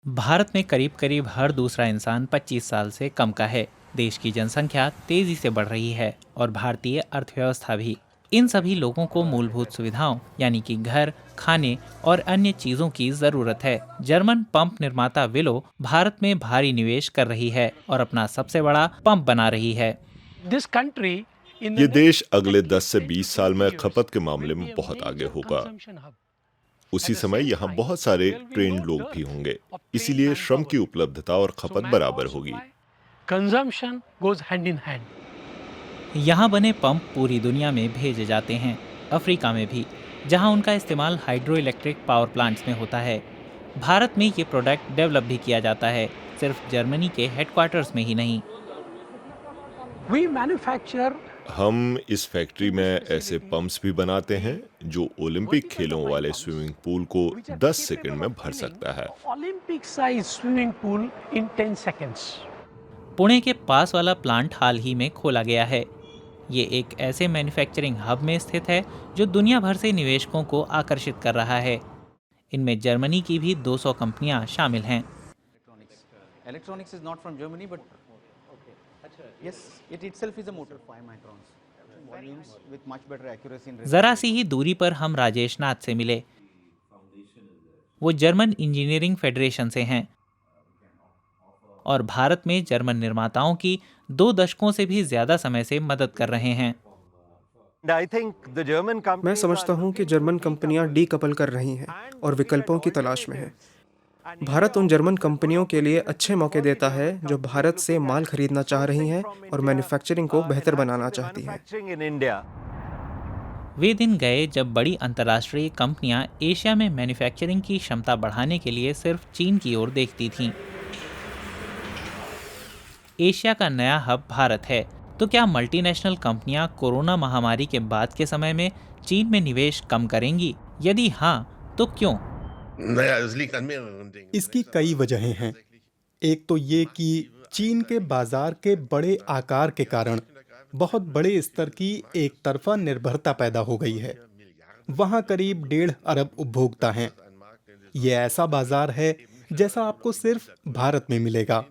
भारत में करीब करीब हर दूसरा इंसान 25 साल से कम का है। देश की जनसंख्या तेजी से बढ़ रही है और भारतीय अर्थव्यवस्था भी। इन सभी लोगों को मूलभूत सुविधाओं यानी कि घर, खाने और अन्य चीजों की जरूरत है। जर्मन पंप निर्माता विलो भारत में भारी निवेश कर रही है और अपना सबसे बड़ा पंप बना रही है। This country in the ये next देश अगले 10 से 10 to 20 साल 20 में years खपत के मामले will में be a बहुत आगे major होगा। consumption hub. उसी At the समय same यहाँ time, बहुत सारे there will be trend no लोग भी dearth होंगे, of trained इसीलिए श्रम की manpower. उपलब्धता और So खपत manpower बराबर होगी। supply, consumption goes hand in hand. यहाँ बने पंप पूरी दुनिया में भेजे जाते हैं, अफ्रीका में भी, जहाँ उनका इस्तेमाल हाइड्रो इलेक्ट्रिक पावर प्लांट्स में होता है। भारत में ये प्रोडक्ट डेवलप भी किया जाता है, सिर्फ जर्मनी के हेडक्वार्टर्स में ही नहीं। We manufacture हम इस फैक्ट्री में ऐसे पंप्स भी बनाते हैं जो ओलंपिक खेलों वाले स्विमिंग पूल को which are 10 capable सेकंड में of भर filling सकता है। Olympic size swimming pool in 10 seconds. Pune के पास वाला प्लांट हाल ही में खोला गया है। ये एक ऐसे मैन्युफैक्चरिंग हब में स्थित है जो दुनिया भर से निवेशकों को आकर्षित कर रहा है। इनमें जर्मनी की भी 200 कंपनियां शामिल हैं। Electronics is not from Germany, but yes, it itself is a motor. 5 microns. Volumes with much better accuracy in जरा सी ही दूरी पर हम राजेश नाथ से मिले। वो जर्मन इंजीनियरिंग फेडरेशन से हैं और भारत में जर्मन निर्माताओं की 2 दशकों से भी ज्यादा समय से मदद कर रहे हैं। मैं समझता हूं कि जर्मन कंपनियां डीकपल कर रही हैं और विकल्पों की तलाश में हैं। भारत उन जर्मन कंपनियों के लिए अच्छे मौके देता है जो भारत से माल खरीदना चाह रही हैं और मैन्युफैक्चरिंग को बेहतर बनाना चाहती हैं। वे दिन गए जब बड़ी अंतर्राष्ट्रीय कंपनियां एशिया में मैन्युफैक्चरिंग की क्षमता बढ़ाने के लिए सिर्फ चीन की ओर देखती थीं। एशिया का नया हब भारत है, तो क्या मल्टीनेशनल कंपनियां कोरोना महामारी के बाद के समय में चीन में निवेश कम करेंगी? यदि हाँ, तो क्यों? इसकी कई वजहें हैं। एक तो ये कि चीन के बाजार के बड़े आकार के कारण बहुत बड़े स्तर की एक तरफा निर्भरता पैदा हो गई है। वहाँ करीब 1.5 अरब उपभोक्ता हैं। ये ऐसा बाजार है जैसा आपको सिर्फ भारत में मिलेगा।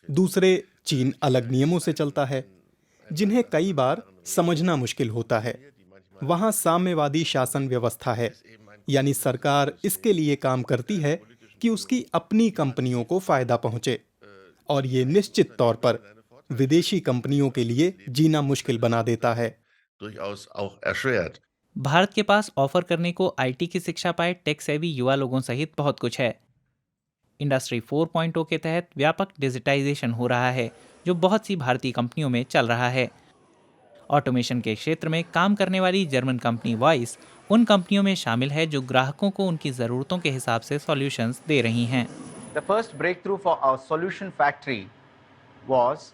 दूसरे, चीन अलग नियमों से चलता है जिन्हें कई बार समझना मुश्किल होता है। वहाँ साम्यवादी शासन व्यवस्था है, यानी सरकार इसके लिए काम करती है कि उसकी अपनी कंपनियों को फायदा पहुंचे, और ये निश्चित तौर पर विदेशी कंपनियों के लिए जीना मुश्किल बना देता है। भारत के पास ऑफर करने को आईटी की शिक्षा पाए टेक सेवी युवा लोगों सहित बहुत कुछ है। इंडस्ट्री 4.0 के तहत व्यापक डिजिटाइजेशन हो रहा है, जो बहुत सी भारतीय कंपनियों में चल रहा है। ऑटोमेशन के क्षेत्र में काम करने वाली जर्मन कंपनी वॉइस उन कंपनियों में शामिल है जो ग्राहकों को उनकी ज़रूरतों के हिसाब से सॉल्यूशंस दे रही हैं। The first breakthrough for our solution factory was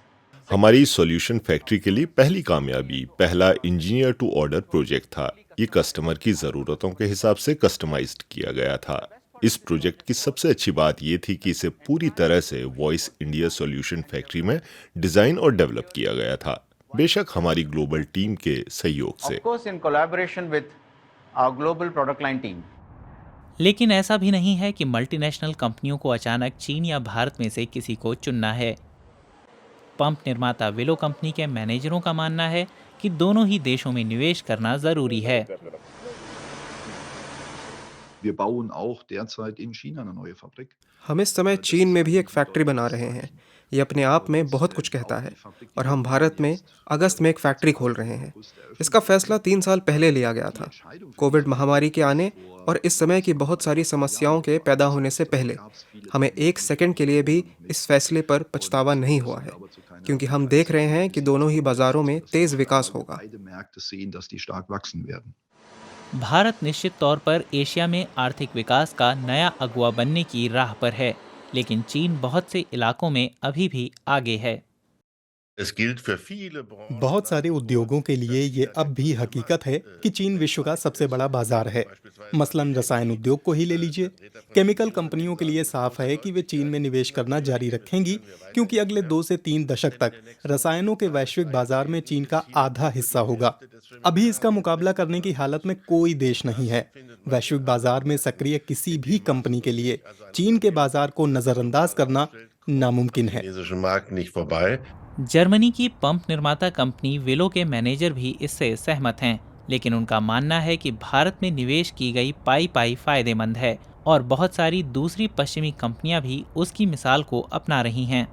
हमारी सॉल्यूशन फैक्ट्री के लिए पहली कामयाबी पहला इंजीनियर टू ऑर्डर प्रोजेक्ट था। ये कस्टमर की ज़रूरतों के हिसाब से कस्टमाइज्ड किया गया था। इस प्रोजेक्ट की सबसे अच्छी बात ये थी कि इसे पूरी तरह से वॉइस इंडिया सॉल्यूशन फैक्ट्री में डिज़ाइन और डेवलप किया गया था, बेशक हमारी ग्लोबल टीम के सहयोग से। of course in collaboration with our global product line team. लेकिन ऐसा भी नहीं है कि मल्टीनेशनल कंपनियों को अचानक चीन या भारत में से किसी को चुनना है। पंप निर्माता विलो कंपनी के मैनेजरों का मानना है कि दोनों ही देशों में निवेश करना जरूरी है। Wir bauen auch derzeit in China eine neue Fabrik. हम इस समय चीन में भी एक फैक्ट्री बना रहे हैं। ये अपने आप में बहुत कुछ कहता है। और हम भारत में अगस्त में एक फैक्ट्री खोल रहे हैं। इसका फैसला 3 साल पहले लिया गया था, कोविड महामारी के आने और इस समय की बहुत सारी समस्याओं के पैदा होने से पहले। हमें 1 सेकंड के लिए भी इस फैसले पर पछतावा नहीं हुआ है, क्योंकि हम देख रहे हैं कि दोनों ही बाजारों में तेज विकास होगा। Beide Märkte sehen, dass die stark wachsen werden. Bharat निश्चित तौर पर एशिया में आर्थिक विकास का नया अगुवा बनने की राह पर है, लेकिन चीन बहुत से इलाकों में अभी भी आगे है। बहुत सारे उद्योगों के लिए ये अब भी हकीकत है कि चीन विश्व का सबसे बड़ा बाजार है। मसलन रसायन उद्योग को ही ले लीजिए। केमिकल कंपनियों के लिए साफ है कि वे चीन में निवेश करना जारी रखेंगी, क्योंकि अगले 2 से 3 दशक तक रसायनों के वैश्विक बाजार में चीन का आधा हिस्सा होगा। अभी इसका मुकाबला करने की हालत में कोई देश नहीं है। वैश्विक बाजार में सक्रिय किसी भी कंपनी के लिए चीन के बाजार को नजरअंदाज करना नामुमकिन है। जर्मनी की पंप निर्माता कंपनी विलो के मैनेजर भी इससे सहमत हैं, लेकिन उनका मानना है कि भारत में निवेश की गई पाई फायदेमंद है और बहुत सारी दूसरी पश्चिमी कंपनियां भी उसकी मिसाल को अपना रही हैं।